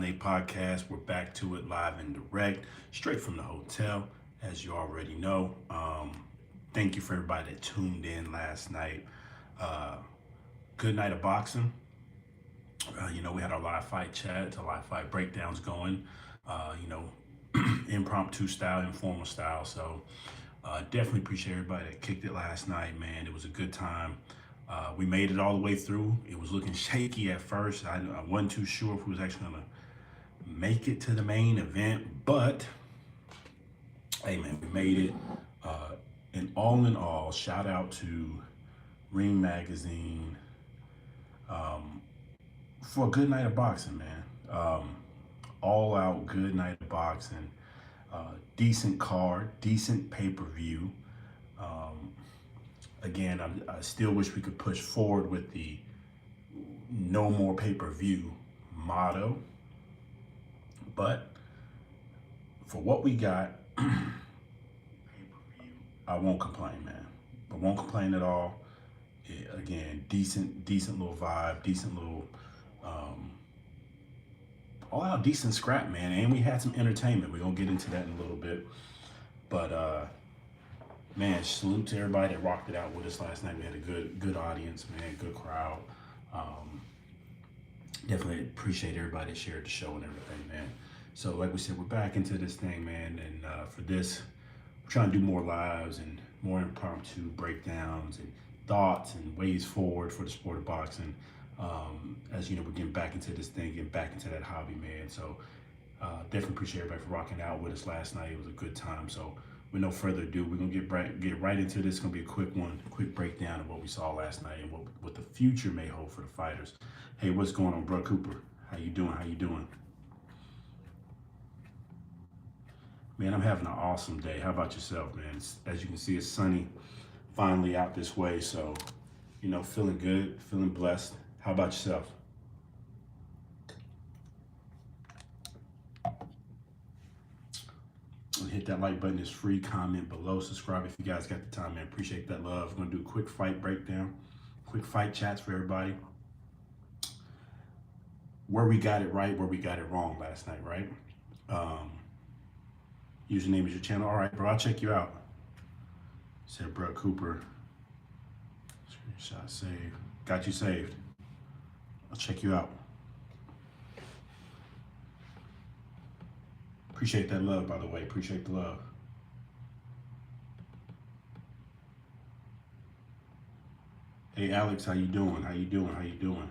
A podcast. We're back to it live and direct, straight from the hotel, as you already know. Thank you for everybody that tuned in last night. Uh, Good night of boxing. We had our live fight chats, our live fight breakdowns going. Uh, you know, Impromptu style, informal style. So definitely appreciate everybody that kicked it last night, man. It was a good time. We made it all the way through. It was looking shaky at first. I wasn't too sure if we was actually gonna make it to the main event, but hey, man, we made it. Uh, and all in all, shout out to Ring Magazine for a good night of boxing, man. All out good night of boxing. Decent card, decent pay per view. Um, Again, I still wish we could push forward with the no more pay per view motto, but for what we got, I won't complain, man. I won't complain at all. Yeah, again, decent little vibe, decent little, um, all out decent scrap, man. And we had some entertainment. We're gonna get into that in a little bit, but man, salute to everybody that rocked it out with us last night. We had a good audience, man, good crowd. Um, Definitely appreciate everybody that shared the show and everything, man. So, like we said, we're back into this thing, man. And for this, we're trying to do more lives and more impromptu breakdowns and thoughts and ways forward for the sport of boxing. As you know, we're getting back into this thing, getting back into that hobby, man. So, definitely appreciate everybody for rocking out with us last night. It was a good time. So, with no further ado, we're gonna get right into this. It's gonna be a quick one, a quick breakdown of what we saw last night and what the future may hold for the fighters. Hey, what's going on, bro Cooper? How you doing? How you doing? Man, I'm having an awesome day. How about yourself, man? As you can see, it's sunny, finally out this way. So, feeling good, feeling blessed. How about yourself? Hit that like button. It's free. Comment below. Subscribe if you guys got the time, man. Appreciate that love. We're gonna do a quick fight breakdown, quick fight chats for everybody. Where we got it right, where we got it wrong last night, right? Um, Username is your channel. All right, bro. I'll check you out. Said bro Cooper. Screenshot saved. Got you saved. I'll check you out. Appreciate that love, by the way. Appreciate the love. Hey, Alex, how you doing? How you doing? How you doing?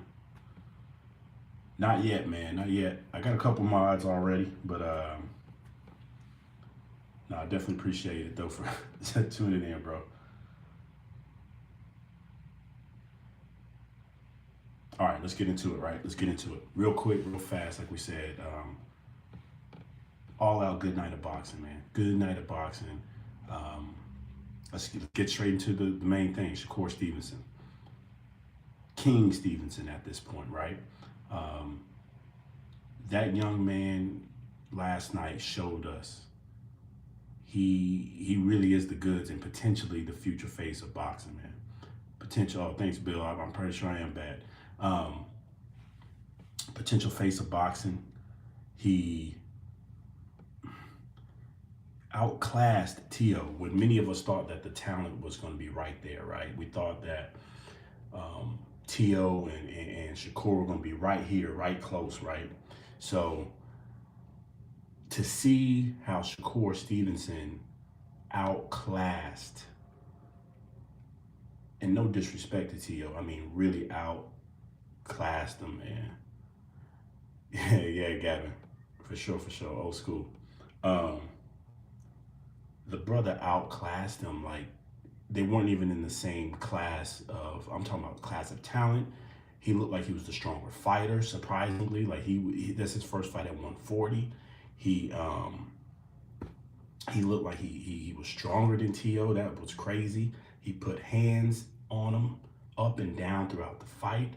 Not yet, man. Not yet. I got a couple mods already, but no, I definitely appreciate it though for tuning in, bro. All right, let's get into it. Right, let's get into it real quick, real fast. Like we said, all out good night of boxing, man. Good night of boxing. Um, let's get straight into the main thing. Shakur Stevenson, King Stevenson at this point, right? Um, that young man last night showed us he really is the goods and potentially the future face of boxing, man. Potential. Oh, thanks, Bill. I'm pretty sure I am bad. Um, Potential face of boxing. He outclassed Tio when many of us thought that the talent was going to be right there, right? We thought that Tio and Shakur were going to be right here, right close, right? So to see how Shakur Stevenson outclassed, and no disrespect to Tio, I mean really outclassed him, man. Yeah, Gavin, for sure, old school. Um, the brother outclassed him like they weren't even in the same class of, I'm talking about class of talent. He looked like he was the stronger fighter, surprisingly. Like that's his first fight at 140. He looked like he was stronger than Tio. That was crazy. He put hands on him up and down throughout the fight.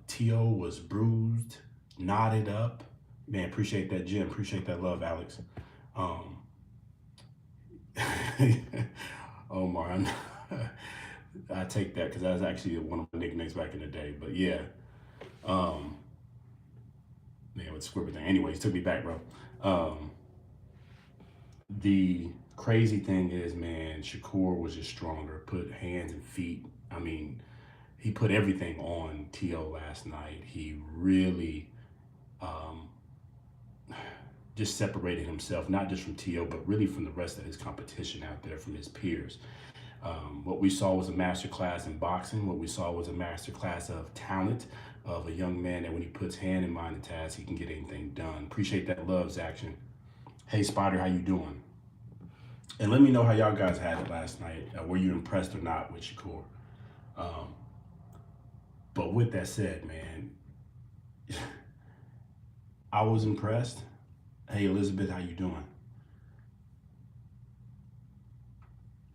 Tio was bruised, knotted up. Man, appreciate that, Jim. Appreciate that love, Alex. Omar, I take that because that was actually one of my nicknames back in the day. But yeah, Yeah, with the script thing. Anyways, took me back, bro. Um, the crazy thing is, man, Shakur was just stronger. Put hands and feet. I mean, he put everything on T.O. last night. He really um, just separated himself, not just from T.O., but really from the rest of his competition out there, from his peers. What we saw was a masterclass in boxing. What we saw was a masterclass of talent, of a young man that when he puts hand in mind to task, he can get anything done. Appreciate that loves action. Hey, Spider, how you doing? And let me know how y'all guys had it last night. Were you impressed or not with Shakur? Um, but with that said, man, I was impressed. Hey, Elizabeth, how you doing?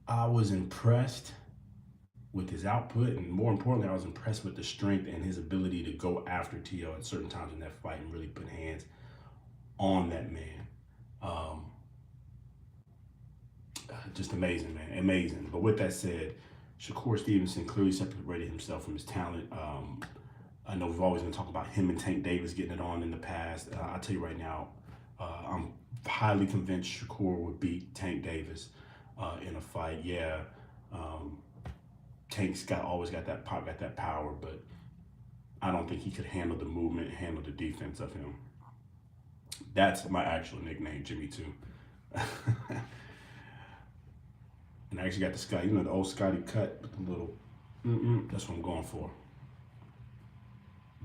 I was impressed with his output, and more importantly, I was impressed with the strength and his ability to go after T.O. at certain times in that fight and really put hands on that man. Um, just amazing, man, amazing. But with that said, Shakur Stevenson clearly separated himself from his talent. I know we've always been talking about him and Tank Davis getting it on in the past. I'll tell you right now, I'm highly convinced Shakur would beat Tank Davis in a fight. Yeah, Tank's always got that pop, got that power, but I don't think he could handle the movement, handle the defense of him. That's my actual nickname, Jimmy Two. And I actually got the Scotty, the old Scotty cut with the little, that's what I'm going for.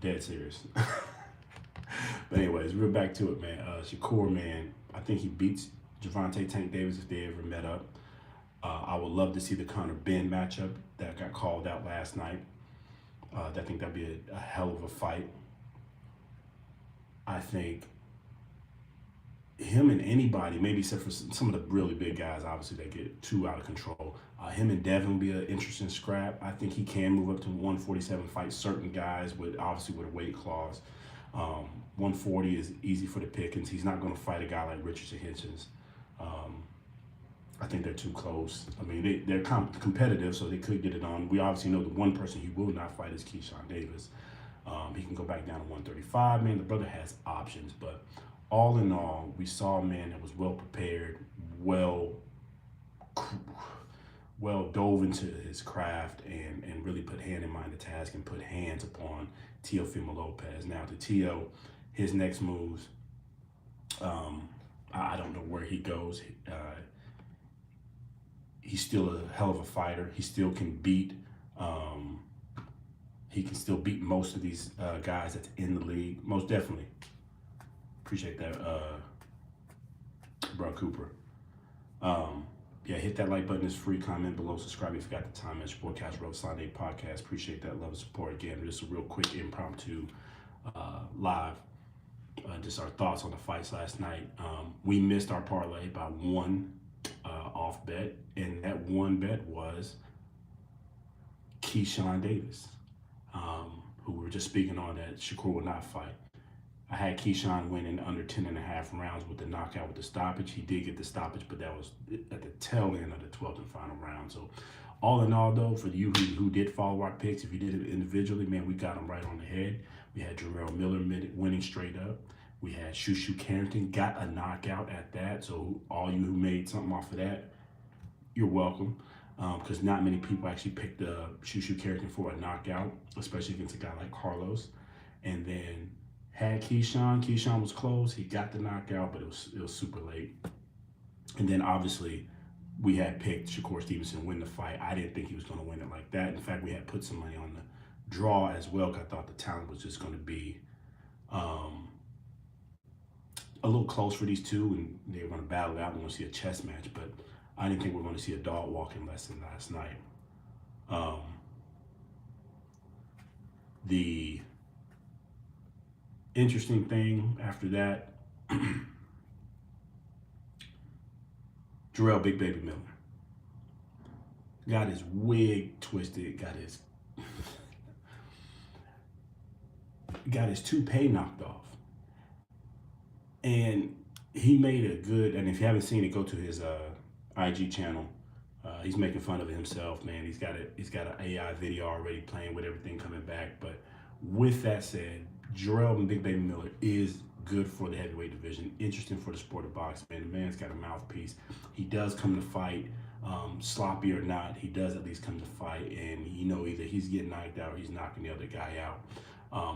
Dead serious. But anyways, we're back to it, man. Shakur, man, I think he beats Gervonta Tank Davis if they ever met up. I would love to see the Conor Ben matchup that got called out last night. I think that'd be a hell of a fight. I think him and anybody, maybe except for some of the really big guys, obviously they get too out of control. Him and Devin would be an interesting scrap. I think he can move up to 147, fight certain guys with obviously with a weight clause. 140 is easy for the pickings. He's not going to fight a guy like Richardson Hitchens. I think they're too close. I mean, they're competitive, so they could get it on. We obviously know the one person he will not fight is Keyshawn Davis. He can go back down to 135. Man, the brother has options, but all in all, we saw a man that was well prepared, well dove into his craft and really put hand in mind to task and put hands upon Teofimo Lopez. Now to Teo, his next moves, I don't know where he goes. He's still a hell of a fighter. He still can beat. He can still beat most of these guys that's in the league. Most definitely. Appreciate that, bro Cooper. Yeah, hit that like button. It's free. Comment below. Subscribe if you got the time. It's your boy Cash Road Sunday Podcast. Appreciate that love and support. Again, just a real quick impromptu live. Just our thoughts on the fights last night. We missed our parlay by one off bet, and that one bet was Keyshawn Davis, who we were just speaking on that Shakur will not fight. I had Keyshawn winning under 10.5 rounds with the knockout with the stoppage. He did get the stoppage, but that was at the tail end of the 12th and final round. So all in all, though, for you who did follow our picks, if you did it individually, man, we got them right on the head. We had Jarrell Miller winning straight up. We had Shushu Carrington got a knockout at that. So all you who made something off of that, you're welcome. Because not many people actually picked Shushu Carrington for a knockout, especially against a guy like Carlos. And then had Keyshawn was close. He got the knockout, but it was super late. And then obviously we had picked Shakur Stevenson win the fight. I didn't think he was going to win it like that. In fact, we had put some money on the draw as well, because I thought the talent was just going to be a little close for these two, and they were going to battle it out. We're going to see a chess match, but I didn't think we were going to see a dog walking lesson last night. The interesting thing after that, Jarrell Big Baby Miller got his wig twisted, got his toupee knocked off. And he made a good, and if you haven't seen it, go to his IG channel. He's making fun of himself, man. He's got an AI video already playing with everything coming back. But with that said, Jarrell and Big Baby Miller is good for the heavyweight division. Interesting for the sport of boxing, man. The man's got a mouthpiece. He does come to fight, sloppy or not. He does at least come to fight, and either he's getting knocked out or he's knocking the other guy out,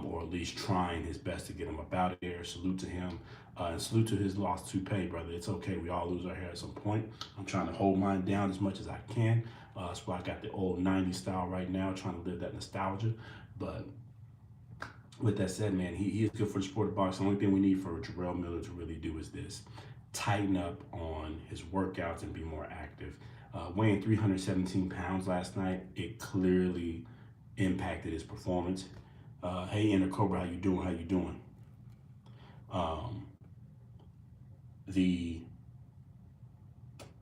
or at least trying his best to get him up out of there. Salute to him, and salute to his lost toupee, brother. It's okay. We all lose our hair at some point. I'm trying to hold mine down as much as I can. That's why I got the old 90s style right now, trying to live that nostalgia. But with that said, man, he is good for the sport of boxing. The only thing we need for Jarrell Miller to really do is this: tighten up on his workouts and be more active. Weighing 317 pounds last night, it clearly impacted his performance. Hey, Inner Cobra, how you doing? How you doing?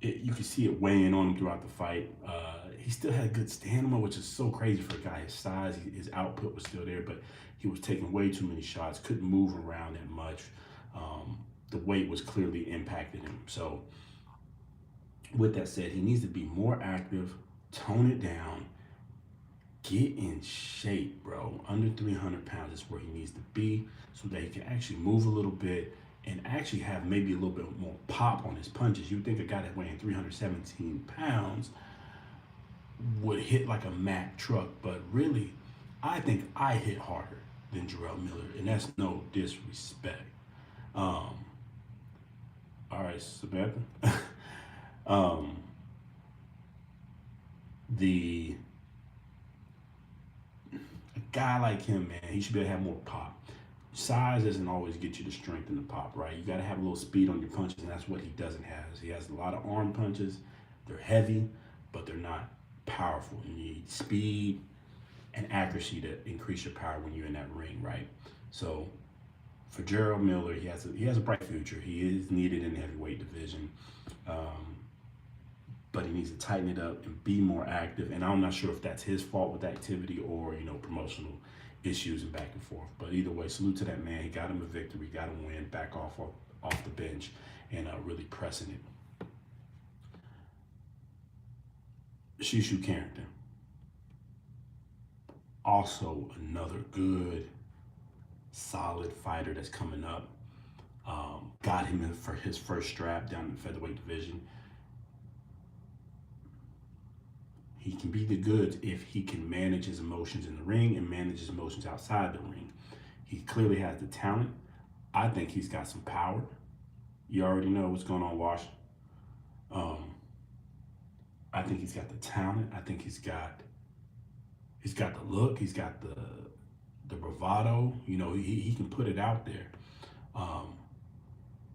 You can see it weighing on him throughout the fight. He still had good stamina, which is so crazy for a guy his size. His output was still there, but he was taking way too many shots, couldn't move around that much. The weight was clearly impacting him. So with that said, he needs to be more active, tone it down, get in shape, bro. Under 300 pounds is where he needs to be so that he can actually move a little bit and actually have maybe a little bit more pop on his punches. You'd think a guy that weighing 317 pounds would hit like a Mack truck, but really, I think I hit harder than Jarrell Miller, and that's no disrespect. All right, Samantha. A guy like him, man, he should be able to have more pop. Size doesn't always get you the strength and the pop, right? You got to have a little speed on your punches, and that's what he doesn't have. He has a lot of arm punches. They're heavy, but they're not powerful. You need speed and accuracy to increase your power when you're in that ring, right? So for Jarrell Miller, he has a bright future. He is needed in the heavyweight division, but he needs to tighten it up and be more active. And I'm not sure if that's his fault with activity or promotional issues and back and forth. But either way, salute to that man. He got him a victory, got him a win, back off the bench, and really pressing it. Shakur Carrington, also another good, solid fighter that's coming up. Got him in for his first strap down in the featherweight division. He can be the goods if he can manage his emotions in the ring and manage his emotions outside the ring. He clearly has the talent. I think he's got some power. You already know what's going on, Wash. I think he's got the talent. I think he's got the look. He's got the bravado. He can put it out there.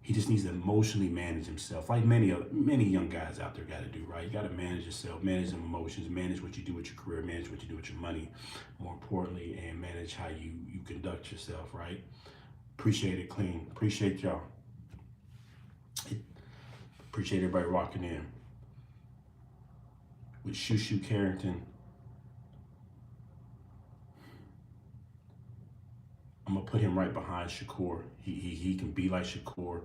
He just needs to emotionally manage himself, like many young guys out there got to do, right? You got to manage yourself, manage them emotions, manage what you do with your career, manage what you do with your money, more importantly, and manage how you conduct yourself, right? Appreciate it, Clean. Appreciate y'all. Appreciate everybody rocking in. With Shakur Carrington, I'm gonna put him right behind Shakur. He can be like Shakur.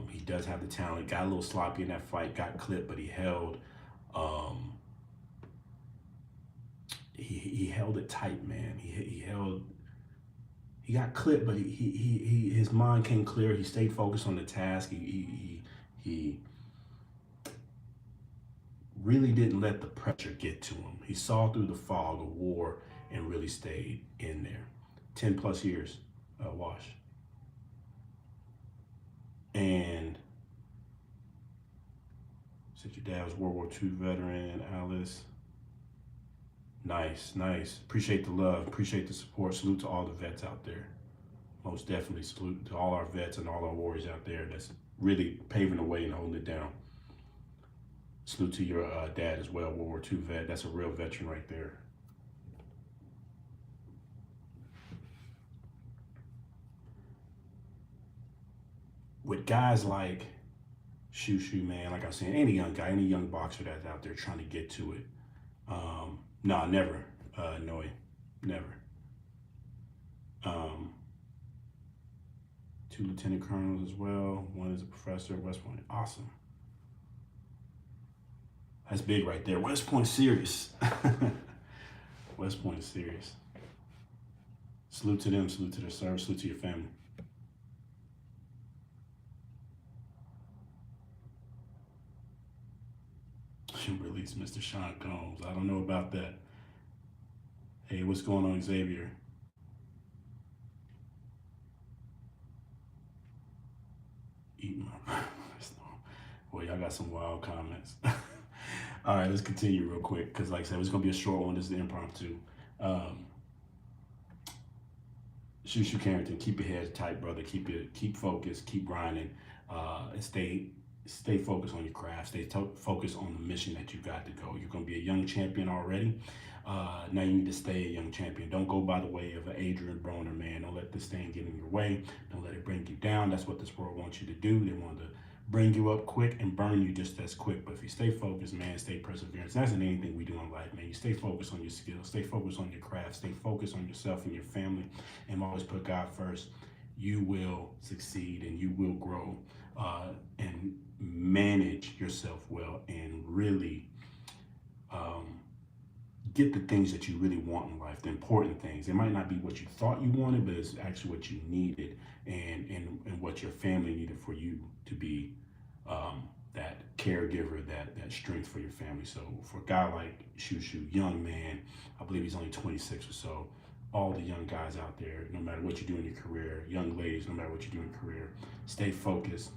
He does have the talent. Got a little sloppy in that fight. Got clipped, but he held. He held it tight, man. He held. He got clipped, but his mind came clear. He stayed focused on the task. He really didn't let the pressure get to him. He saw through the fog of war and really stayed in there. 10 plus years, Wash. And said your dad was World War II veteran, Alice. Nice. Appreciate the love, appreciate the support. Salute to all the vets out there. Most definitely salute to all our vets and all our warriors out there that's really paving the way and holding it down. Salute to your dad as well, World War II vet. That's a real veteran right there. With guys like Shakur, man, like I was saying, any young guy, any young boxer that's out there trying to get to it. No, never. No, never. 2 lieutenant colonels as well. 1 is a professor at West Point. Awesome. That's big right there. West Point serious. West Point is serious. Salute to them. Salute to their service. Salute to your family. Russian release, Mr. Sean Combs. I don't know about that. Hey, what's going on, Xavier? Eating my boy, y'all got some wild comments. All right, let's continue real quick because, like I said, it's gonna be a short one. This is the impromptu. Um, Shushu Carrington, keep your head tight, brother. Keep focused, keep grinding, and stay focused on your craft. Focused on the mission that you got to go. You're gonna be a young champion already. Now you need to stay a young champion. Don't go by the way of an Adrian Broner, man. Don't let this thing get in your way. Don't let it bring you down. That's what this world wants you to do. They want to bring you up quick and burn you just as quick. But if you stay focused, man, stay perseverance. That's in anything we do in life, man. You stay focused on your skills, stay focused on your craft, stay focused on yourself and your family, and always put God first. You will succeed and you will grow and manage yourself well and really get the things that you really want in life, the important things. It might not be what you thought you wanted, but it's actually what you needed and what your family needed for you to be that caregiver, that strength for your family. So for a guy like Shushu, young man, I believe he's only 26 or so, all the young guys out there, no matter what you do in your career, young ladies, no matter what you do in your career, stay focused,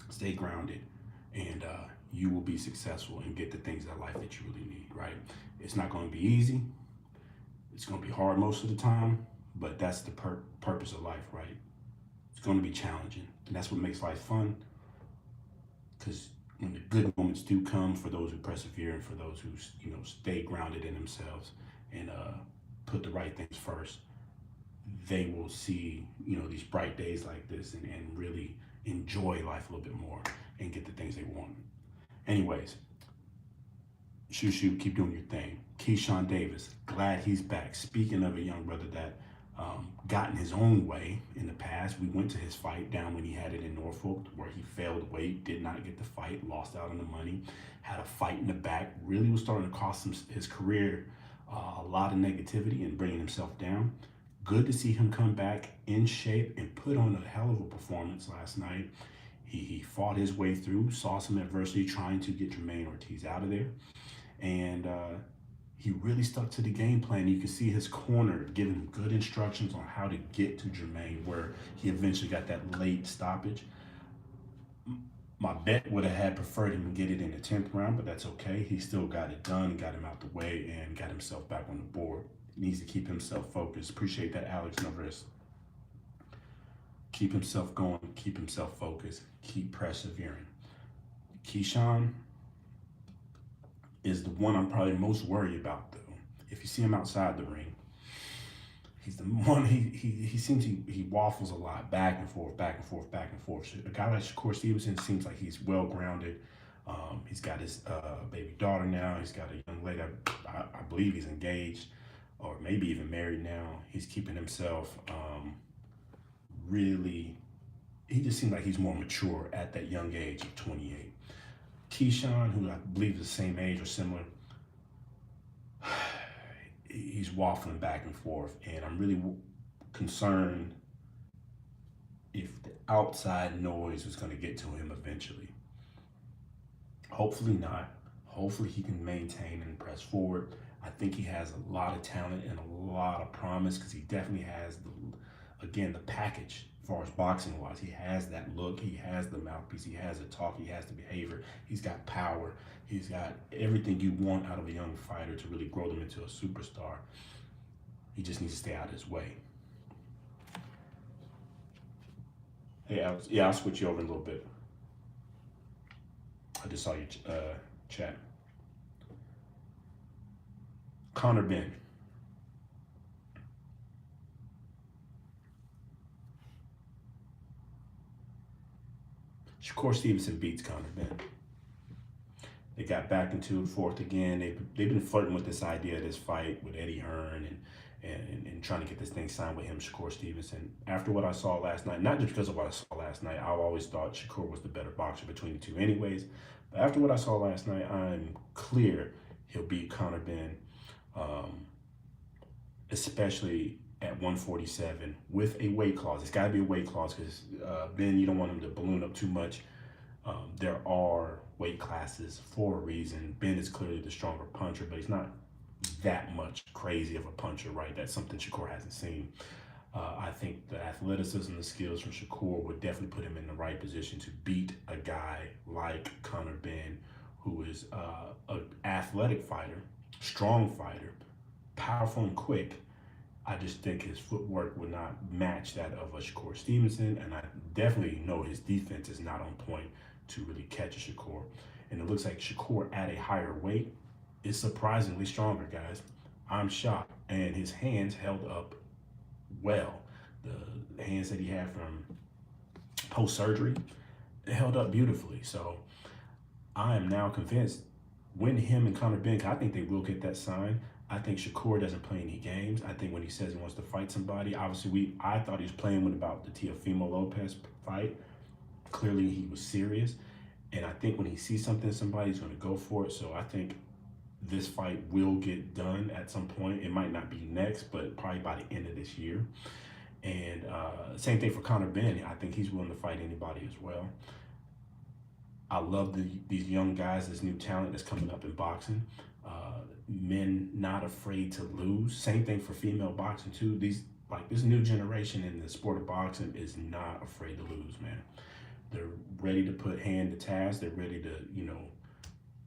stay grounded, and you will be successful and get the things in life that you really need, right? It's not going to be easy. It's going to be hard most of the time, but that's the purpose of life, right? It's going to be challenging, and that's what makes life fun, because when the good moments do come, for those who persevere and for those who stay grounded in themselves and put the right things first, they will see these bright days like this and really enjoy life a little bit more and get the things they want. Anyways, Shushu, keep doing your thing. Keyshawn Davis, glad he's back. Speaking of a young brother that got in his own way in the past, we went to his fight down when he had it in Norfolk, where he failed weight, did not get the fight, lost out on the money, had a fight in the back, really was starting to cost him his career a lot of negativity and bringing himself down. Good to see him come back in shape and put on a hell of a performance last night. He fought his way through, saw some adversity trying to get Jermaine Ortiz out of there. And he really stuck to the game plan. You can see his corner giving him good instructions on how to get to Jermaine, where he eventually got that late stoppage. My bet would have had preferred him to get it in the 10th round, but that's okay. He still got it done, got him out the way, and got himself back on the board. He needs to keep himself focused. Appreciate that, Alex Navarez. Keep himself going, keep himself focused, keep persevering. Keyshawn is the one I'm probably most worried about, though. If you see him outside the ring, he's the one, he seems he waffles a lot, back and forth, back and forth, back and forth. A guy like Shakur Stevenson seems like he's well grounded. He's got his baby daughter now. He's got a young lady, I believe he's engaged or maybe even married now. He's keeping himself really, he just seems like he's more mature at that young age of 28. Keyshawn, who I believe is the same age or similar, he's waffling back and forth, and I'm really concerned if the outside noise is going to get to him eventually. Hopefully not. Hopefully he can maintain and press forward. I think he has a lot of talent and a lot of promise, because he definitely has the package as far as boxing wise. He has that look, he has the mouthpiece, he has the talk, he has the behavior, he's got power, he's got everything you want out of a young fighter to really grow them into a superstar. He just needs to stay out of his way. Hey Alex, yeah, I'll switch you over in a little bit. I just saw your chat. Connor Ben. Shakur Stevenson beats Connor Ben. They got back into it, forth again. They've been flirting with this idea of this fight with Eddie Hearn and trying to get this thing signed with him, Shakur Stevenson. After what I saw last night, not just because of what I saw last night, I've always thought Shakur was the better boxer between the two anyways. But after what I saw last night, I'm clear he'll beat Connor Ben, especially at 147 with a weight clause. It's got to be a weight clause, because Ben, you don't want him to balloon up too much There are weight classes for a reason. Ben is clearly the stronger puncher, but he's not that much crazy of a puncher, right? That's something Shakur hasn't seen. I think the athleticism and the skills from Shakur would definitely put him in the right position to beat a guy like Conor Ben, who is an athletic fighter, strong fighter, powerful and quick. I just think his footwork would not match that of a Shakur Stevenson, and I definitely know his defense is not on point to really catch a Shakur. And it looks like Shakur at a higher weight is surprisingly stronger, guys. I'm shocked. And his hands held up well. The hands that he had from post-surgery, it held up beautifully. So I am now convinced when him and Conor Ben, I think they will get that sign. I think Shakur doesn't play any games. I think when he says he wants to fight somebody, obviously I thought he was playing with about the Teofimo Lopez fight. Clearly he was serious. And I think when he sees something, somebody's going to go for it. So I think this fight will get done at some point. It might not be next, but probably by the end of this year. And same thing for Conor Ben. I think he's willing to fight anybody as well. I love these young guys, this new talent that's coming up in boxing. Men not afraid to lose. Same thing for female boxing too. This new generation in the sport of boxing is not afraid to lose, man. They're ready to put hand to task. They're ready to,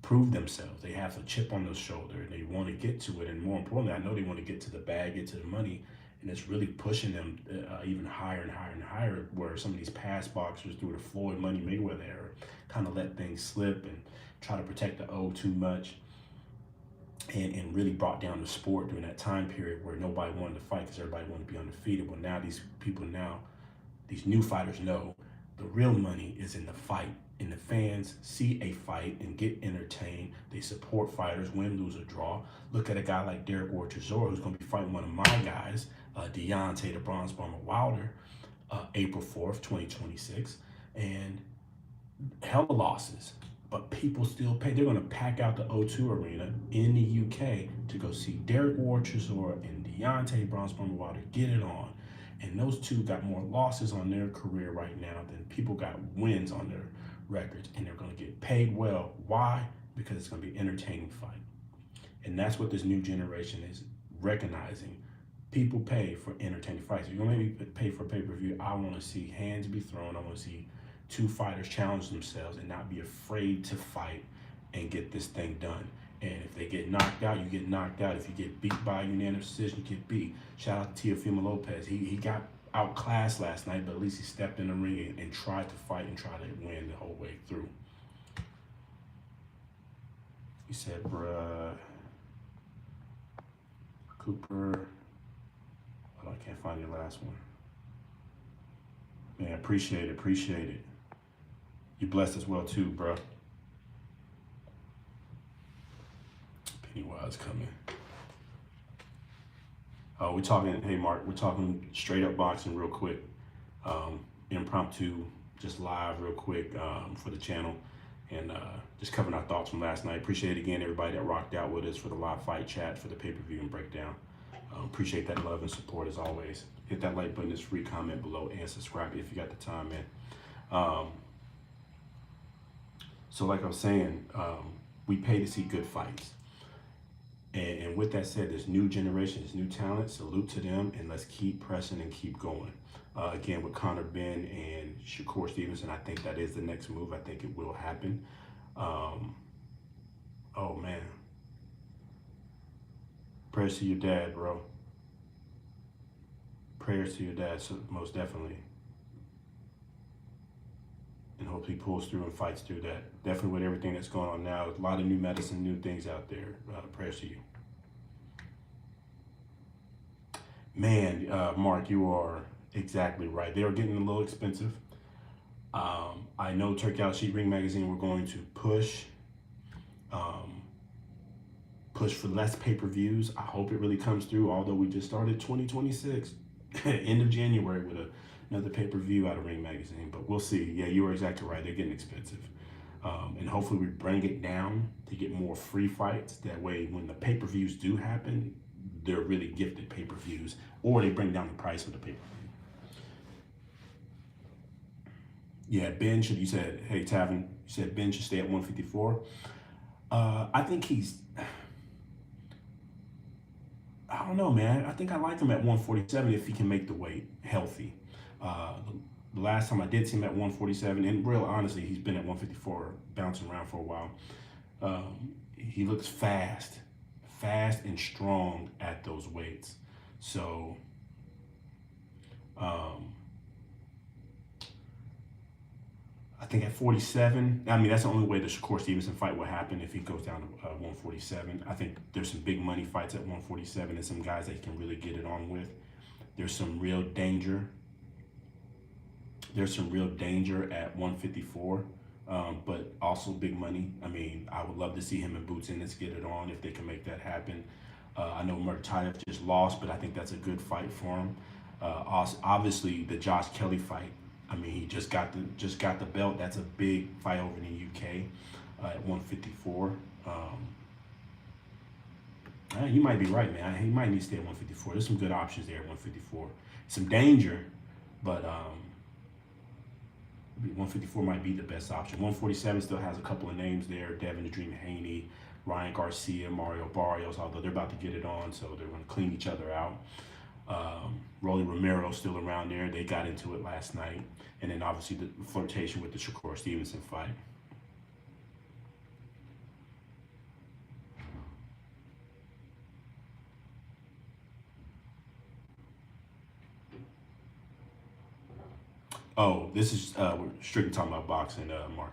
prove themselves. They have a chip on their shoulder. They want to get to it, and more importantly, I know they want to get to the bag, get to the money, and it's really pushing them even higher and higher and higher. Where some of these past boxers through the Floyd Money Mayweather era kind of let things slip and try to protect the O too much, and really brought down the sport during that time period where nobody wanted to fight because everybody wanted to be undefeated. Well, now these new fighters know the real money is in the fight. And the fans see a fight and get entertained. They support fighters, win, lose, or draw. Look at a guy like Derek Ortizor, who's going to be fighting one of my guys, Deontay the Bronze Bomber Wilder, April 4th, 2026. And hell of losses, but people still pay. They're going to pack out the O2 Arena in the UK to go see Derek Ortizor and Deontay Bronze Bomber Wilder get it on. And those two got more losses on their career right now than people got wins on their records, and they're going to get paid well. Why? Because it's going to be an entertaining fight. And that's what this new generation is recognizing. People pay for entertaining fights. If you're going to make me pay for pay-per-view, I want to see hands be thrown. I want to see two fighters challenge themselves and not be afraid to fight and get this thing done. And if they get knocked out, you get knocked out. If you get beat by a unanimous decision, you get beat. Shout out to Teofimo Lopez. He got outclassed last night, but at least he stepped in the ring and tried to fight and try to win the whole way through. He said, bruh, Cooper. Oh, I can't find your last one. Man, appreciate it. You blessed as well too, bro. Pennywise coming. We're talking, hey Mark, we're talking straight up boxing real quick. Impromptu, just live real quick for the channel. And just covering our thoughts from last night. Appreciate it again, everybody that rocked out with us for the live fight chat, for the pay-per-view and breakdown. Appreciate that love and support as always. Hit that like button, it's free, comment below, and subscribe if you got the time, man. So like I was saying, we pay to see good fights. And with that said, this new generation, this new talent, salute to them, and let's keep pressing and keep going. Again, with Conor Ben and Shakur Stevenson, I think that is the next move. I think it will happen. Oh, man. Prayers to your dad, bro. Prayers to your dad, so most definitely. And hope he pulls through and fights through that. Definitely with everything that's going on now. A lot of new medicine, new things out there. Prayers to you. Man, Mark, you are exactly right. They are getting a little expensive. I know Turkey Out Sheet Ring Magazine, we're going to push for less pay-per-views. I hope it really comes through, although we just started 2026, end of January with another pay-per-view out of Ring Magazine, but we'll see. Yeah, you are exactly right. They're getting expensive. And hopefully we bring it down to get more free fights. That way, when the pay-per-views do happen, they're really gifted pay-per-views, or they bring down the price of the pay-per-view. Yeah, Ben should. You said, hey Tavern. You said Ben should stay at 154. I think he's. I don't know, man. I think I like him at 147 if he can make the weight healthy. The last time I did see him at 147, and real honestly, he's been at 154, bouncing around for a while. He looks fast and strong at those weights. So, um, I think at 47, I mean, that's the only way the Shakur Stevenson fight will happen if he goes down to 147. I think there's some big money fights at 147 and some guys that he can really get it on with. There's some real danger. There's some real danger at 154, but also big money. I mean, I would love to see him and Boots Ennis get it on if they can make that happen. I know Murtayev just lost, but I think that's a good fight for him. Obviously, the Josh Kelly fight. I mean, he just got the belt. That's a big fight over in the UK at 154. You might be right, man. He might need to stay at 154. There's some good options there at 154. Some danger, but 154 might be the best option. 147 still has a couple of names there: Devin the Dream Haney, Ryan Garcia, Mario Barrios. Although they're about to get it on, so they're going to clean each other out. Rolly Romero still around there. They got into it last night. And then obviously the flirtation with the Shakur Stevenson fight. Oh, this is we're strictly talking about boxing, Mark.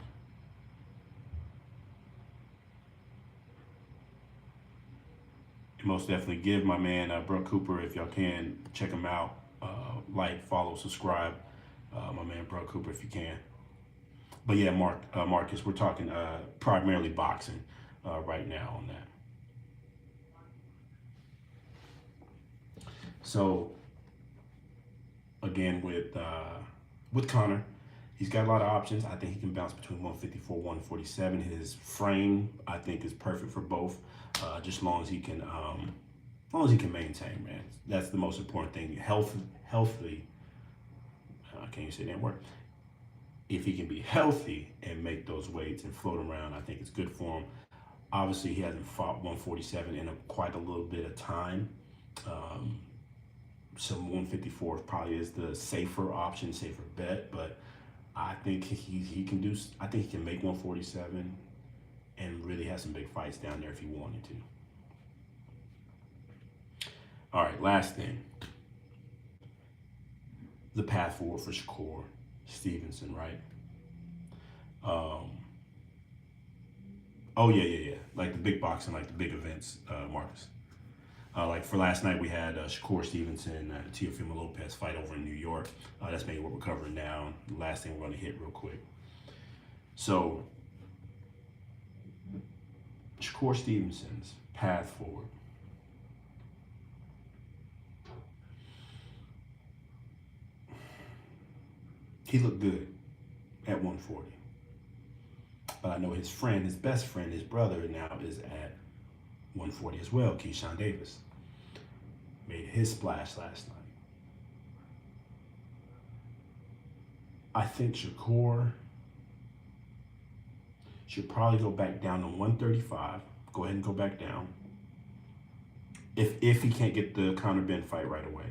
And most definitely give my man Brooke Cooper, if y'all can, check him out. Like, follow, subscribe. My man Brooke Cooper, if you can. But yeah, Marcus, we're talking primarily boxing right now on that. So again, with Connor, he's got a lot of options. I think he can bounce between 154, 147. His frame, I think, is perfect for both. Just as long as he can, maintain, man. That's the most important thing. Healthy. I can't even say that word. If he can be healthy and make those weights and float around, I think it's good for him. Obviously, he hasn't fought 147 in quite a little bit of time. So 154 probably is the safer option, safer bet. But I think he can do. I think he can make 147 and really have some big fights down there if he wanted to. All right, last thing. The path forward for Shakur Stevenson, right? Oh yeah. Like the big boxing, like the big events, Marcus. Like for last night, we had Shakur Stevenson and Teofimo Lopez fight over in New York. That's maybe what we're covering now. The last thing we're going to hit real quick. So, Shakur Stevenson's path forward. He looked good at 140. But I know his friend, his best friend, his brother now is at 140 as well. Keyshawn Davis made his splash last night. I think Shakur should probably go back down to 135. Go ahead and go back down. If he can't get the Conor Ben fight right away,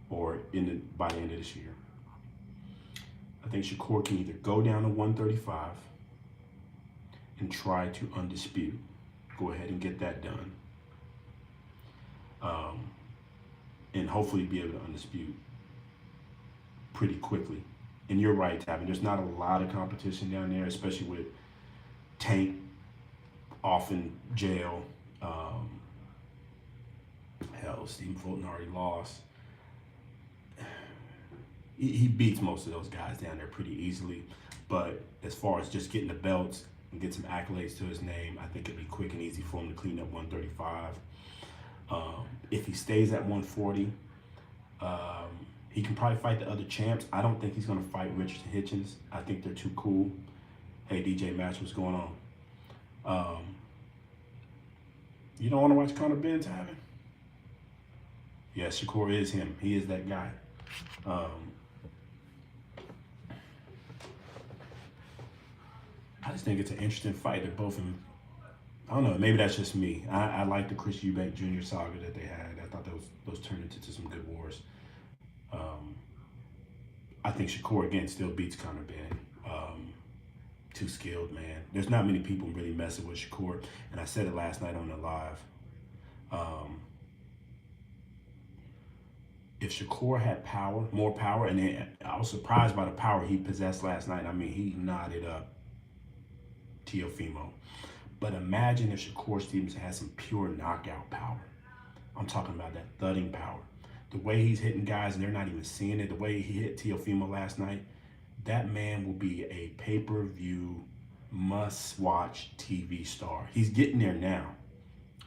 or by the end of this year, I think Shakur can either go down to 135 and try to undispute. Go ahead and get that done. And hopefully be able to undispute pretty quickly. And you're right, Tavin. There's not a lot of competition down there, especially with Tank off in jail. Hell, Stephen Fulton already lost. He beats most of those guys down there pretty easily. But as far as just getting the belts and get some accolades to his name, I think it'd be quick and easy for him to clean up 135. If he stays at 140, he can probably fight the other champs. I don't think he's going to fight Richard Hitchens. I think they're too cool. Hey, DJ Match, what's going on? You don't want to watch Conor Ben, Tavin? Yeah, Shakur is him. He is that guy. I just think it's an interesting fight. They're both in. I don't know. Maybe that's just me. I like the Chris Eubank Jr. saga that they had. I thought those turned into some good wars. Um, I think Shakur again still beats Conor Ben. Too skilled, man. There's not many people really messing with Shakur, and I said it last night on the live. Um, if Shakur had power, more power, and then I was surprised by the power he possessed last night. I mean, he knotted up Teofimo. But imagine if Shakur Stevenson had some pure knockout power. I'm talking about that thudding power. The way he's hitting guys and they're not even seeing it, the way he hit Teofimo last night, that man will be a pay-per-view, must-watch TV star. He's getting there now.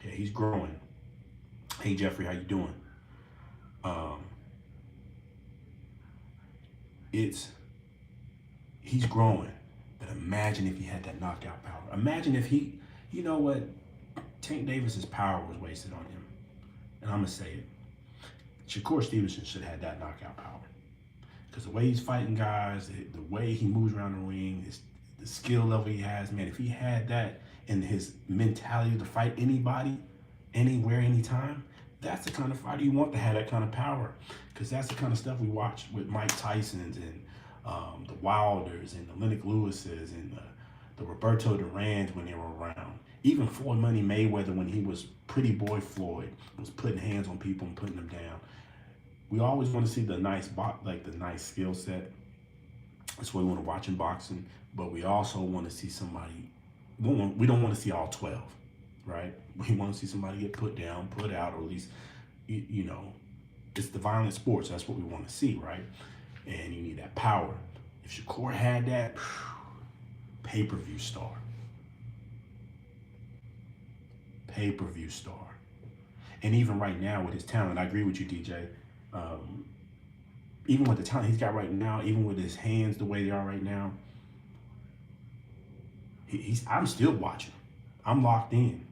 Yeah, he's growing. Hey, Jeffrey, how you doing? He's growing. But imagine if he had that knockout power. Imagine if he, you know what? Tank Davis's power was wasted on him. And I'm going to say it. Shakur Stevenson should have had that knockout power. Because the way he's fighting guys, the way he moves around the ring, the skill level he has, man, if he had that in his mentality to fight anybody, anywhere, anytime, that's the kind of fighter you want to have that kind of power. Because that's the kind of stuff we watched with Mike Tyson's and the Wilders and the Lennox Lewis's and the Roberto Durans when they were around. Even Floyd Money Mayweather when he was Pretty Boy Floyd was putting hands on people and putting them down. We always want to see the nice skill set. That's what we want to watch in boxing. But we also want to see somebody. We don't want to see all 12, right? We want to see somebody get put down, put out, or at least, you know, it's the violent sports. That's what we want to see, right? And you need that power. If Shakur had that, pay-per-view star. Pay-per-view star. And even right now with his talent, I agree with you, DJ. Even with the talent he's got right now, even with his hands the way they are right now, I'm still watching. I'm locked in.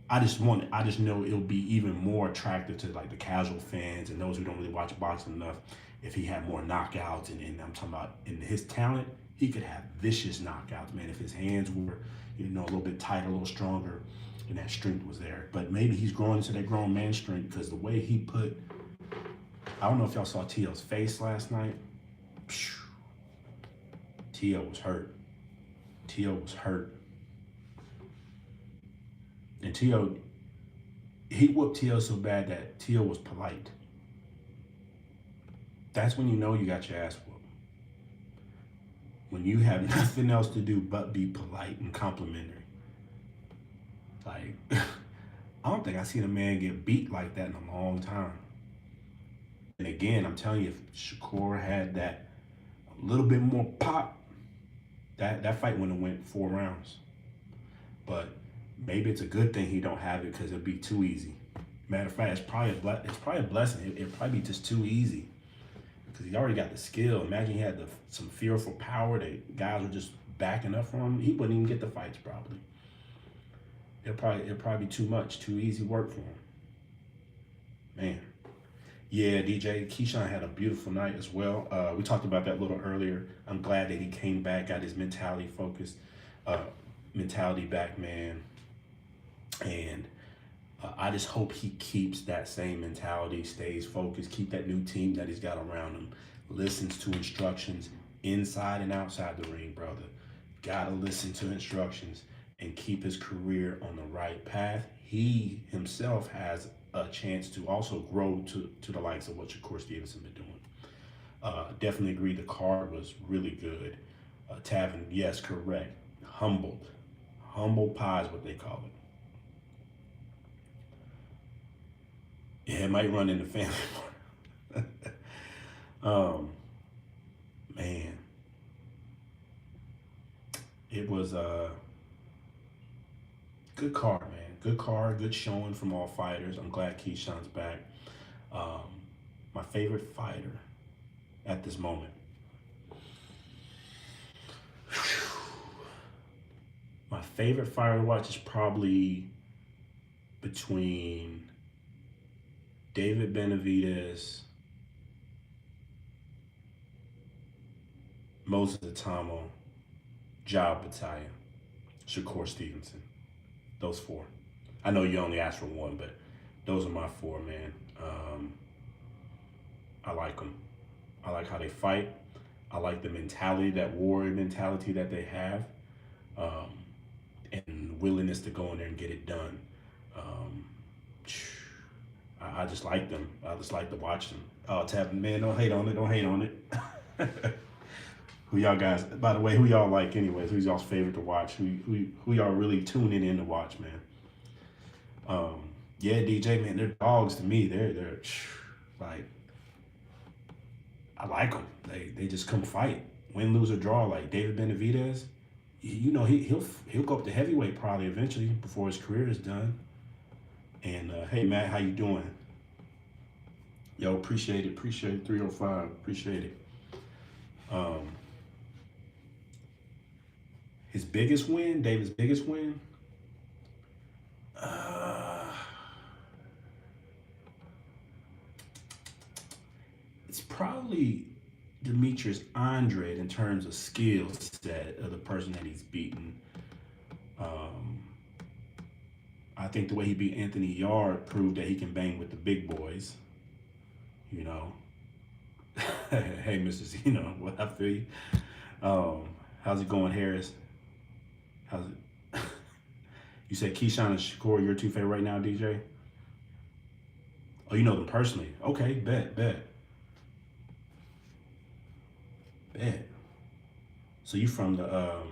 I just know it'll be even more attractive to like the casual fans and those who don't really watch boxing enough if he had more knockouts. And I'm talking about in his talent, he could have vicious knockouts, man. If his hands were, you know, a little bit tighter, a little stronger, and that strength was there. But maybe he's growing into that grown man strength because the way he put, I don't know if y'all saw T.O.'s face last night. T.O. was hurt. T.O. was hurt. And T.O., he whooped T.O. so bad that T.O. was polite. That's when you know you got your ass whooped. When you have nothing else to do but be polite and complimentary. Like, I don't think I've seen a man get beat like that in a long time. And again, I'm telling you, if Shakur had that a little bit more pop, that fight wouldn't have went 4 rounds. But maybe it's a good thing he don't have it because it'd be too easy. Matter of fact, it's probably a blessing. It'd probably be just too easy because he already got the skill. Imagine he had some fearful power that guys were just backing up for him. He wouldn't even get the fights probably. It'll probably be too much, too easy work for him. Man. Yeah, DJ, Keyshawn had a beautiful night as well. We talked about that a little earlier. I'm glad that he came back, got his mentality back, man. And I just hope he keeps that same mentality, stays focused, keep that new team that he's got around him, listens to instructions inside and outside the ring, brother. Gotta listen to instructions and keep his career on the right path. He himself has a chance to also grow to the likes of what Shakur Stevenson been doing. Definitely agree the card was really good. Tavern, yes, correct. Humble pie is what they call it. Yeah, it might run in the family. Man. It was a good card, man. Good card, good showing from all fighters. I'm glad Keyshawn's back. My favorite fighter at this moment. My favorite fighter to watch is probably between David Benavidez, Moses Atamo, Job Battalion, Shakur Stevenson. Those four. I know you only asked for one, but those are my four, man. I like them. I like how they fight. I like the mentality, that warrior mentality that they have, um, and willingness to go in there and get it done. Um, I just like them. I just like to watch them. Oh, Tap, man, don't hate on it. Don't hate on it. Who y'all guys? By the way, who y'all like, anyways? Who's y'all's favorite to watch? Who y'all really tuning in to watch, man? Yeah, DJ, man, they're dogs to me. They're like, I like them. They just come fight, win, lose or draw. Like David Benavidez, you know he'll go up to heavyweight probably eventually before his career is done. And hey Matt, how you doing? Yo, appreciate it. 305. Appreciate it. His biggest win, David's biggest win. It's probably Demetrius Andrade in terms of skill set of the person that he's beaten. I think the way he beat Anthony Yard proved that he can bang with the big boys. You know. Hey, Mr. Zeno, what I feel you. How's it going, Harris? How's it? You said Keyshawn and Shakur, your two favorite right now, DJ? Oh, you know them personally. Okay, bet. So you from the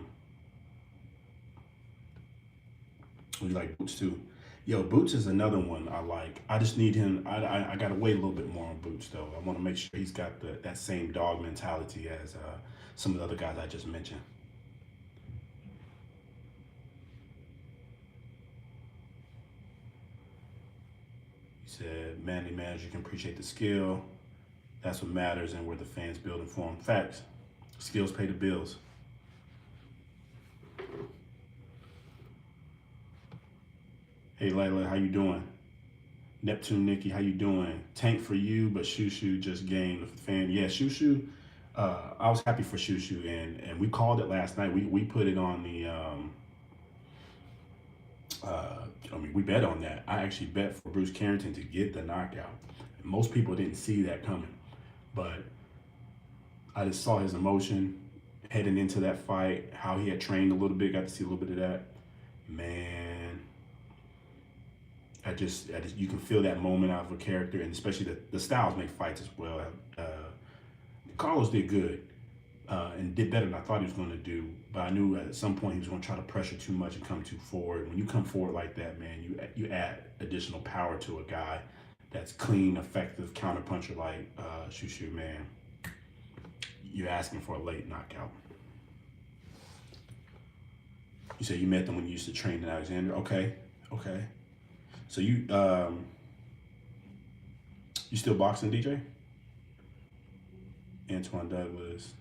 you like Boots too? Yo, Boots is another one I like. I just need him. I gotta wait a little bit more on Boots though. I want to make sure he's got that same dog mentality as some of the other guys I just mentioned. He said, "Manly manager can appreciate the skill. That's what matters, and where the fans build and form. Facts. Skills pay the bills." Hey Layla, how you doing? Neptune Nikki, how you doing? Tank for you, but Shushu just gained the fan. Yeah, Shushu. I was happy for Shushu, and we called it last night. We put it on the. We bet on that. I actually bet for Bruce Carrington to get the knockout. Most people didn't see that coming, but I just saw his emotion heading into that fight, how he had trained a little bit, got to see a little bit of that. Man, I just you can feel that moment out of a character, and especially the styles make fights as well. Carlos did good and did better than I thought he was going to do, but I knew at some point he was going to try to pressure too much and come too forward. When you come forward like that, man, you add additional power to a guy that's clean, effective counterpuncher like Shushu, man. You're asking for a late knockout. You said you met them when you used to train in Alexander. Okay. So you still boxing, DJ? Antoine Douglas.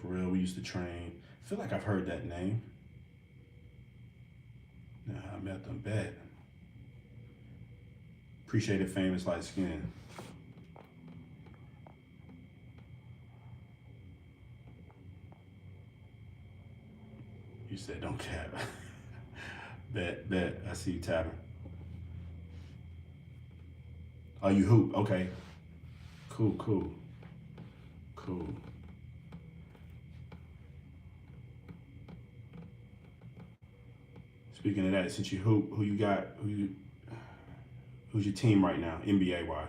For real. We used to train. I feel like I've heard that name. Nah, I met them bad. Appreciate it, famous light skin. You said don't cap. Bet. I see you tapping. Oh, you hoop. Okay. Cool. Speaking of that, since you hoop, who you got? Who's your team right now, NBA wise?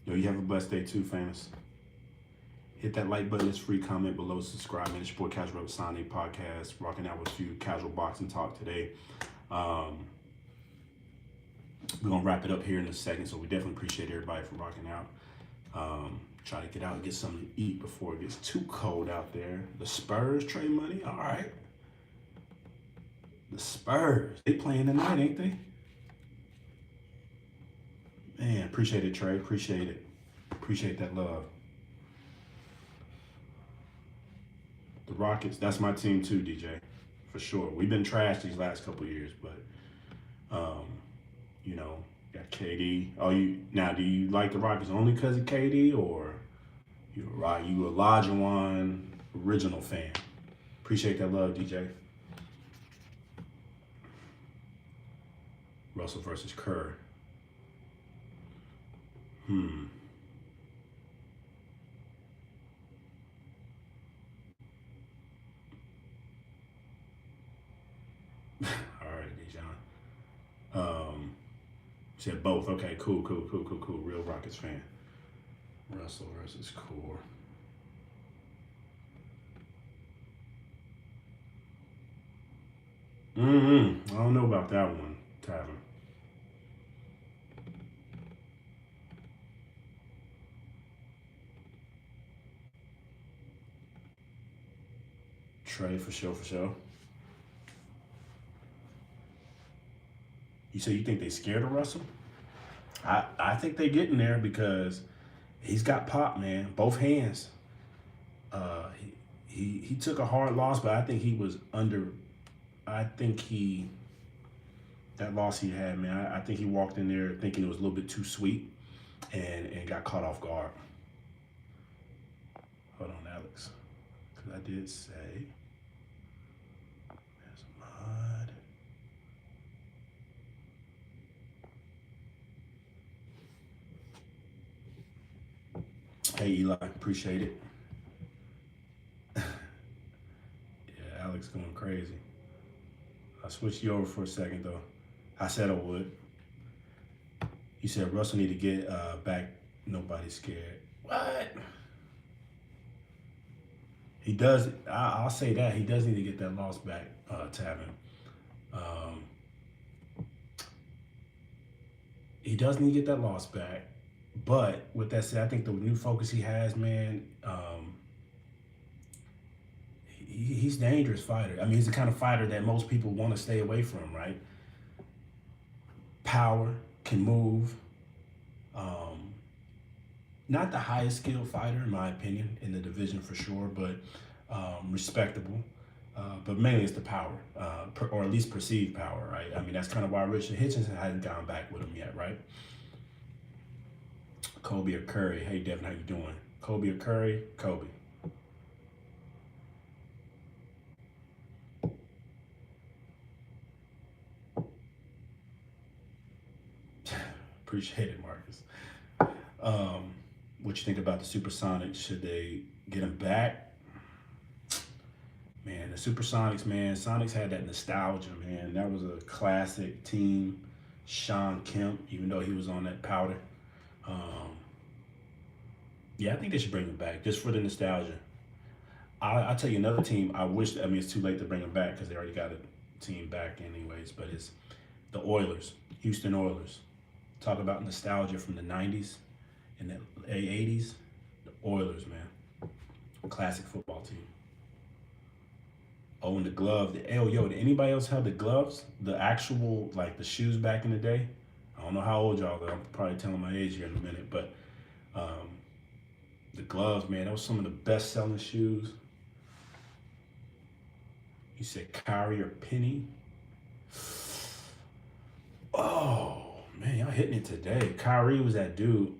Yo, you have a blessed day too, famous. Hit that like button. It's free. Comment below. Subscribe. Man, it's your boy Casual Sunday podcast. Rocking out with a few casual boxing talk today. We're gonna wrap it up here in a second. So we definitely appreciate everybody for rocking out. Try to get out and get something to eat before it gets too cold out there. The Spurs trade money. All right. The Spurs. They playing tonight, ain't they? Man, appreciate it, Trey. Appreciate it. Appreciate that love. The Rockets, that's my team too, DJ, for sure. We've been trashed these last couple of years, but got KD. Do you like the Rockets only because of KD, or You're right. You Elijah One original fan. Appreciate that love, DJ. Russell versus Kerr. All right, Dijon. Said both. Okay, cool. Real Rockets fan. Russell versus Core. I don't know about that one, Tavern. Trey, for sure. You say you think they scared of Russell? I think they're getting there because he's got pop, man. Both hands. He took a hard loss, but I think he was under. I think that loss he had, man. I think he walked in there thinking it was a little bit too sweet, and got caught off guard. Hold on, Alex, because I did say there's mud. Hey Eli, appreciate it. Yeah, Alex going crazy. I switched you over for a second though. I said I would. You said Russell need to get back. Nobody's scared. What? He does. I'll say that he does need to get that loss back, Tavin. Um, he does need to get that loss back. But with that said, I think the new focus he has, man, he's a dangerous fighter. I mean, he's the kind of fighter that most people want to stay away from, right? Power, can move. Not the highest skilled fighter, in my opinion, in the division for sure, but respectable. But mainly it's the power, or at least perceived power, right? I mean, that's kind of why Richard Hitchinson hasn't gone back with him yet, right? Kobe or Curry? Hey, Devin, how you doing? Kobe or Curry? Kobe. Appreciate it, Marcus. What you think about the Supersonics? Should they get them back? Man, the Supersonics, man. Sonics had that nostalgia, man. That was a classic team. Sean Kemp, even though he was on that powder. Yeah, I think they should bring him back just for the nostalgia. I'll tell you another team. I wish. I mean, it's too late to bring them back because they already got a team back anyways. But it's the Oilers, Houston Oilers. Talk about nostalgia from the '90s and the '80s. The Oilers, man, classic football team. Oh, and the glove. Did anybody else have the gloves? The actual, like the shoes back in the day? I don't know how old y'all are. I'm probably telling my age here in a minute, but the gloves, man, that was some of the best selling shoes. You said Kyrie or Penny? Oh, man, y'all hitting it today. Kyrie was that dude.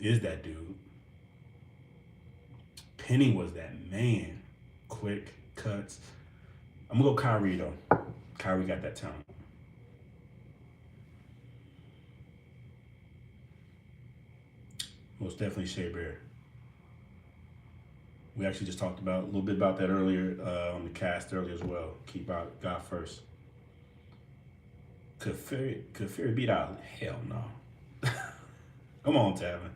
Is that dude. Penny was that man. Quick cuts. I'm gonna go Kyrie though. Kyrie got that talent. Most definitely Shea Bear. We actually just talked about a little bit about that earlier on the cast earlier as well. Keep out God first. Could Fury beat out? Hell no. Come on, Tavin.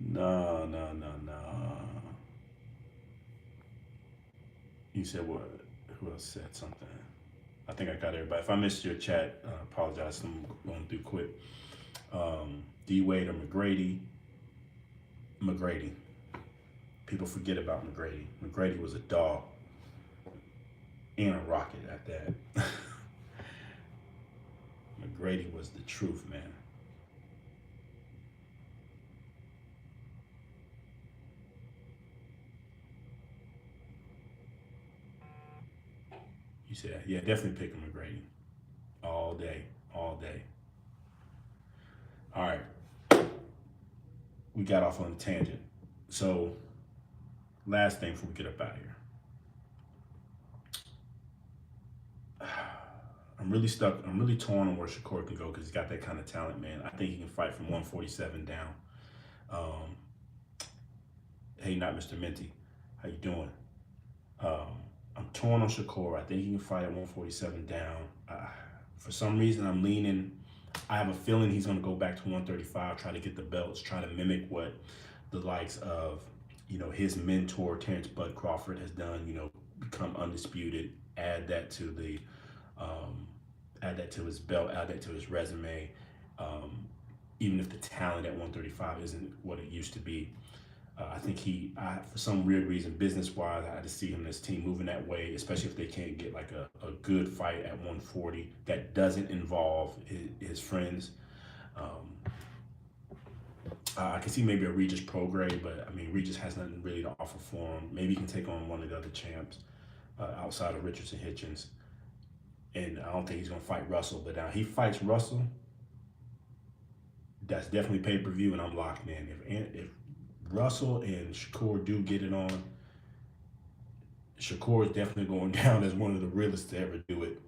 No. You said what? Who else said something? I think I got everybody. If I missed your chat, apologize. I'm going through quick. D Wade or McGrady? McGrady. People forget about McGrady. McGrady was a dog and a rocket at that. McGrady was the truth, man. You said, yeah, definitely pick McGrady. All day. All right. we got off on a tangent. So last thing before we get up out of here. I'm really stuck. I'm really torn on where Shakur can go because he's got that kind of talent, man. I think he can fight from 147 down. Um, hey, not Mr. Minty. How you doing? I'm torn on Shakur. I think he can fight at 147 down. For some reason, I'm leaning. I have a feeling he's going to go back to 135, try to get the belts, try to mimic what the likes of, his mentor, Terrence Bud Crawford, has done, become undisputed, add that to his belt, add that to his resume. Even if the talent at 135 isn't what it used to be. I think for some weird reason, business-wise, I just see him and his team moving that way, especially if they can't get like a good fight at 140 that doesn't involve his friends. I can see maybe a Regis Prograis, but I mean, Regis has nothing really to offer for him. Maybe he can take on one of the other champs outside of Richardson Hitchens. And I don't think he's going to fight Russell, but now he fights Russell, that's definitely pay-per-view, and I'm locked in. If Russell and Shakur do get it on, Shakur is definitely going down as one of the realest to ever do it,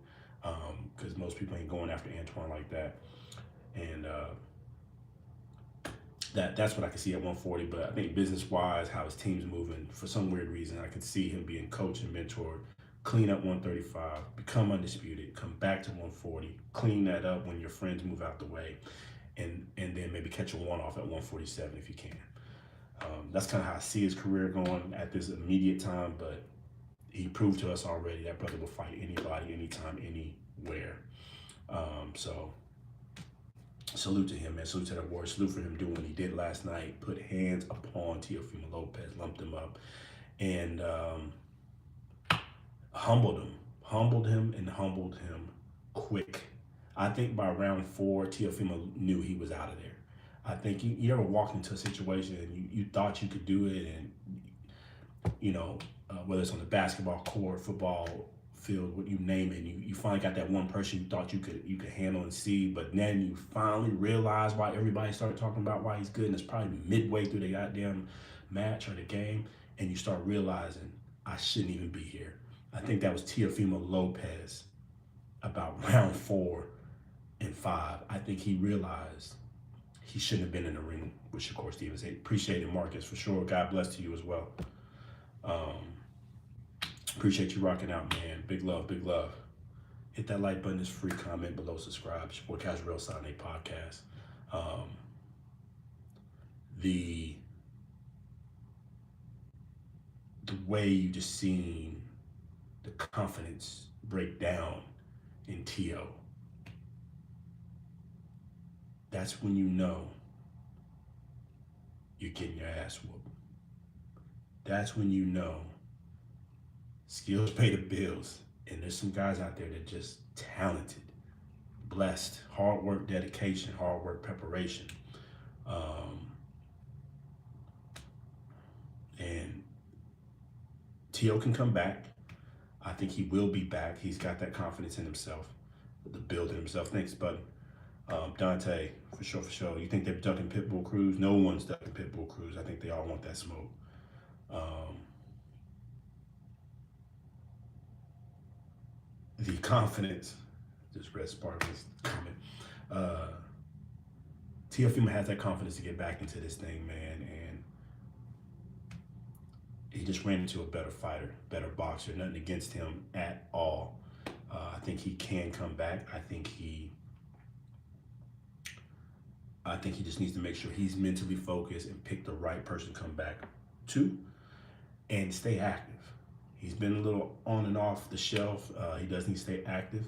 because most people ain't going after Antoine like that. And that's what I can see at 140. But I think business-wise, how his team's moving, for some weird reason, I could see him being coached and mentored. Clean up 135, become undisputed, come back to 140, clean that up when your friends move out the way, and then maybe catch a one-off at 147 if you can. That's kind of how I see his career going at this immediate time, but he proved to us already that brother will fight anybody, anytime, anywhere. So salute to him, man. Salute to that warrior. Salute for him doing what he did last night, put hands upon Teofimo Lopez, lumped him up, and humbled him quick. I think by round 4, Teofimo knew he was out of there. I think you ever walked into a situation and you thought you could do it, and whether it's on the basketball court, football field, what you name it, you finally got that one person you thought you could handle and see, but then you finally realize why everybody started talking about why he's good, and it's probably midway through the goddamn match or the game, and you start realizing I shouldn't even be here. I think that was Teofimo Lopez about round 4 and 5. I think he realized he shouldn't have been in the ring with Shakur Stevenson. Appreciate it, Marcus, for sure. God bless to you as well. Appreciate you rocking out, man. Big love, big love. Hit that like button. It's free. Comment below. Subscribe. It's your boy Jarrell Sane podcast. The way you just seen the confidence break down in Tio, that's when you know you're getting your ass whooped. That's when you know skills pay the bills, and there's some guys out there that are just talented, blessed, hard work, dedication, hard work, preparation. And Tio can come back. I think he will be back. He's got that confidence in himself, the build in himself. Thanks, buddy. Dante, for sure. You think they're ducking Pitbull Cruz? No one's ducking Pitbull Cruz. I think they all want that smoke. The confidence, just read Sparkle's comment. Teofimo has that confidence to get back into this thing, man, and he just ran into a better fighter, better boxer. Nothing against him at all. I think he can come back. I think he just needs to make sure he's mentally focused and pick the right person to come back to and stay active. He's been a little on and off the shelf. He does need to stay active.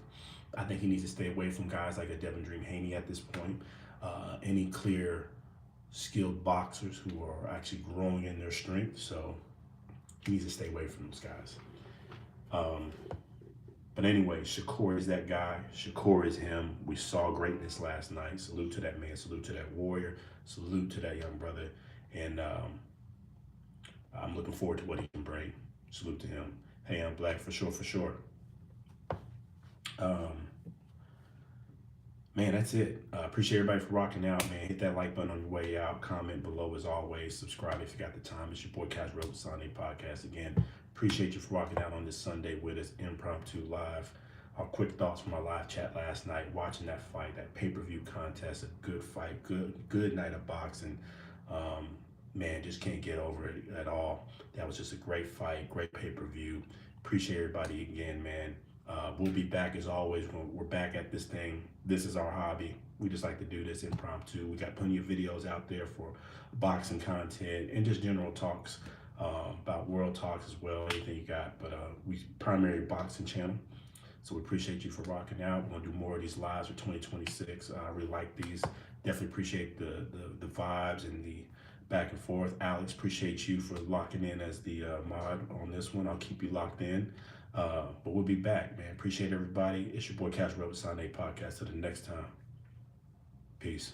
I think he needs to stay away from guys like a Devin Dream Haney at this point. Any clear, skilled boxers who are actually growing in their strength. So he needs to stay away from those guys. But anyway, Shakur is that guy. Shakur is him. We saw greatness last night. Salute to that man. Salute to that warrior. Salute to that young brother. And I'm looking forward to what he can bring. Salute to him. Hey, I'm Black for sure. Man, that's it. Appreciate everybody for rocking out, man. Hit that like button on your way out. Comment below as always. Subscribe if you got the time. It's your boy Jarrell with Sunday Podcast again. Appreciate you for rocking out on this Sunday with us, impromptu live. Our quick thoughts from our live chat last night, watching that fight, that pay-per-view contest, a good fight, good night of boxing. Um, man, just can't get over it at all. That was just a great fight, great pay-per-view. Appreciate everybody again, man. We'll be back as always when we're back at this thing. This is our hobby. We just like to do this impromptu. We got plenty of videos out there for boxing content and just general talks about world talks as well. Anything you got, but we primary boxing channel. So we appreciate you for rocking out. We're gonna do more of these lives for 2026. I really like these. Definitely appreciate the vibes and the back and forth. Alex, appreciate you for locking in as the mod on this one. I'll keep you locked in. But we'll be back, man. Appreciate everybody. It's your boy Cash Road Sunday Podcast. Till the next time. Peace.